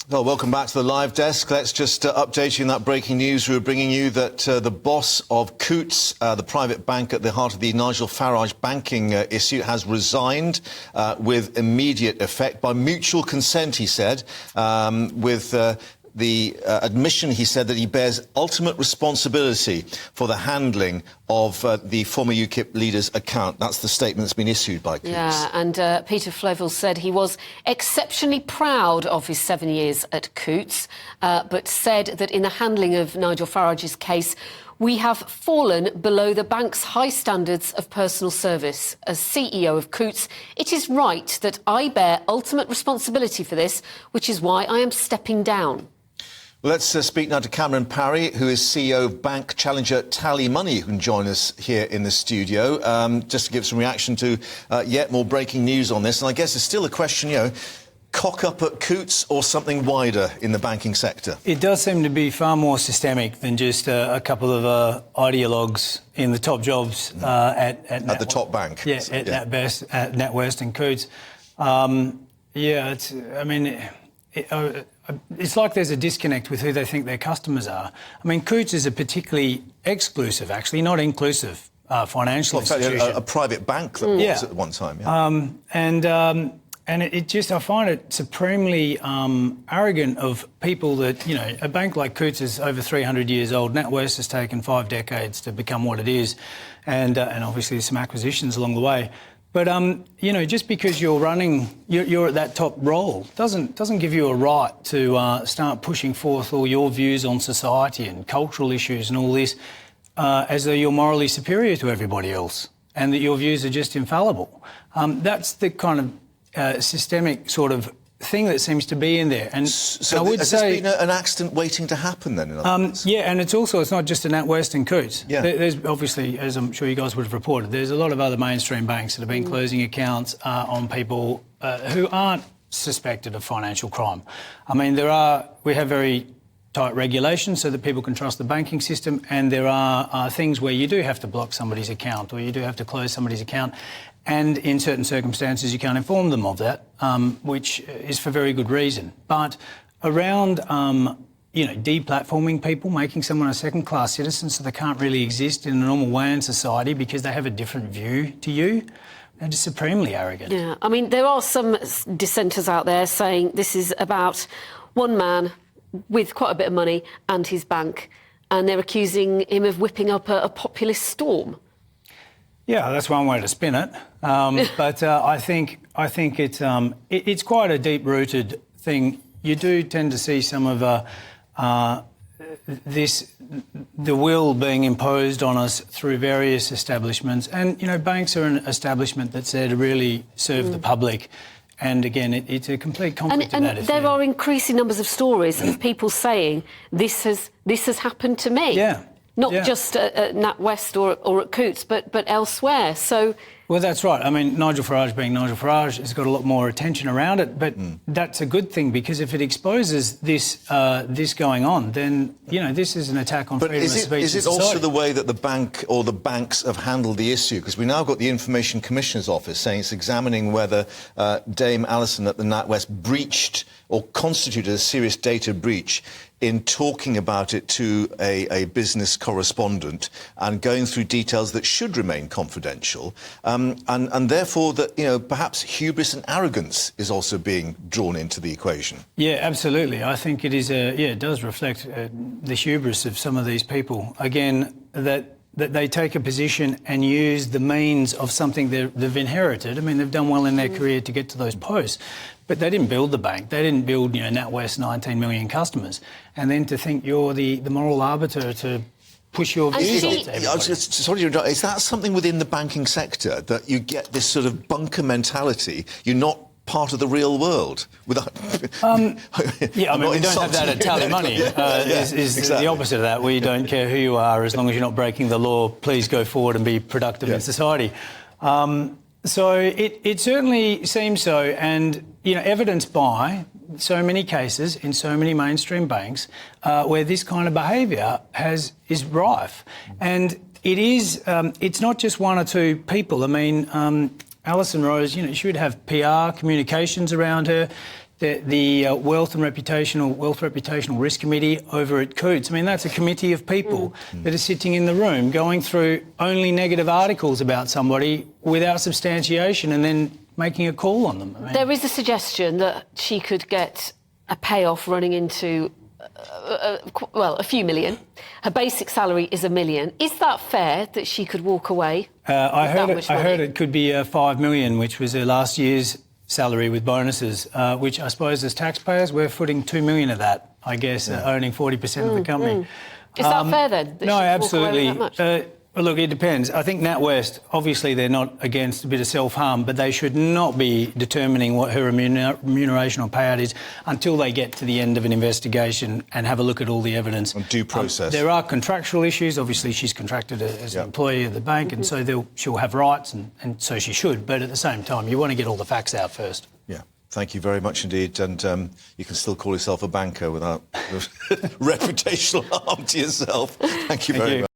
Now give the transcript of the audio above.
Well, welcome back to the live desk. Let's just update you in that breaking news. We were bringing you that the boss of Coutt, the private bank at the heart of the Nigel Farage banking issue, has resigned with immediate effect by mutual consent, he said, with the admission, he said, that he bears ultimate responsibility for the handling of the former UKIP leader's account. That's the statement that's been issued by Coutt. Yeah, and Peter Flevel said he was exceptionally proud of his 7 years at Coutt, but said that in the handling of Nigel Farage's case, we have fallen below the bank's high standards of personal service. As CEO of Coutt, it is right that I bear ultimate responsibility for this, which is why I am stepping down. Well, let's speak now to Cameron Parry, who is CEO of bank challenger TallyMoney, who can join us here in the studio, just to give some reaction to yet more breaking news on this. And I guess it's still a question, cock up at Coutt or something wider in the banking sector? It does seem to be far more systemic than just a couple of ideologues in the top jobs at the top bank. Yeah, at NatWest and Coutt. It's like there's a disconnect with who they think their customers are. I mean, Coutt is a particularly exclusive, actually, not inclusive financial institution. A private bank that was at one time. Yeah. And I find it supremely arrogant of people that, a bank like Coutt is over 300 years old. NatWest has taken 5 decades to become what it is, and obviously there's some acquisitions along the way. But, just because you're at that top role doesn't give you a right to start pushing forth all your views on society and cultural issues and all this as though you're morally superior to everybody else and that your views are just infallible. That's the kind of systemic sort of thing that seems to be in there. And so has this been an accident waiting to happen then? In other words? Yeah, and it's not just a NatWest and Coutt. Yeah. There's obviously, as I'm sure you guys would have reported, there's a lot of other mainstream banks that have been closing accounts on people who aren't suspected of financial crime. I mean, we have very tight regulations so that people can trust the banking system, and there are things where you do have to block somebody's account or you do have to close somebody's account. And in certain circumstances, you can't inform them of that, which is for very good reason. But around, deplatforming people, making someone a second-class citizen so they can't really exist in a normal way in society because they have a different view to you, that is supremely arrogant. Yeah, I mean, there are some dissenters out there saying this is about one man with quite a bit of money and his bank, and they're accusing him of whipping up a populist storm. Yeah, that's one way to spin it. But I think it's quite a deep-rooted thing. You do tend to see some of the will being imposed on us through various establishments. And, banks are an establishment that's there to really serve the public. And again, it's a complete conflict of that. And there are increasing numbers of stories of people saying, this has happened to me. Yeah. Not just at NatWest or at Coutt, but elsewhere. So, well, that's right. I mean, Nigel Farage being Nigel Farage has got a lot more attention around it, but that's a good thing because if it exposes this going on, then this is an attack on freedom of speech. But is it also the way that the bank or the banks have handled the issue? Because we now got the Information Commissioner's Office saying it's examining whether Dame Alison at the NatWest breached or constituted a serious data breach in talking about it to a business correspondent and going through details that should remain confidential, and therefore that perhaps hubris and arrogance is also being drawn into the equation. Yeah, absolutely. I think it is it does reflect the hubris of some of these people. Again, that they take a position and use the means of something they've inherited. I mean, they've done well in their career to get to those posts, but they didn't build the bank. They didn't build, NatWest 19 million customers. And then to think you're the moral arbiter to push your views on to everybody. Sorry to interrupt. Is that something within the banking sector, that you get this sort of bunker mentality? You're not part of the real world. Without yeah, I mean, we don't have that at TallyMoney. Exactly. The opposite of that. We don't care who you are as long as you're not breaking the law. Please go forward and be productive in society. So it certainly seems so, and evidenced by so many cases in so many mainstream banks where this kind of behaviour is rife, and it is. It's not just one or two people. I mean, Alison Rose, she would have PR communications around her. the Wealth Reputational Risk Committee over at Coutt. I mean, that's a committee of people that are sitting in the room going through only negative articles about somebody without substantiation and then making a call on them. I mean, there is a suggestion that she could get a payoff running into, a few million. Her basic salary is $1 million. Is that fair that she could walk away? I heard it could be $5 million, which was her last year's salary with bonuses, which I suppose as taxpayers we're footing $2 million of that, I guess, owning 40% of the company. Is that fair then? That No, she could absolutely. walk away with that much? Well, look, it depends. I think NatWest, obviously they're not against a bit of self-harm, but they should not be determining what her remuneration or payout is until they get to the end of an investigation and have a look at all the evidence. On due process. There are contractual issues. Obviously, she's contracted as an employee of the bank, and so she'll have rights, and so she should. But at the same time, you want to get all the facts out first. Yeah. Thank you very much indeed. And you can still call yourself a banker without reputational harm to yourself. Thank you very much.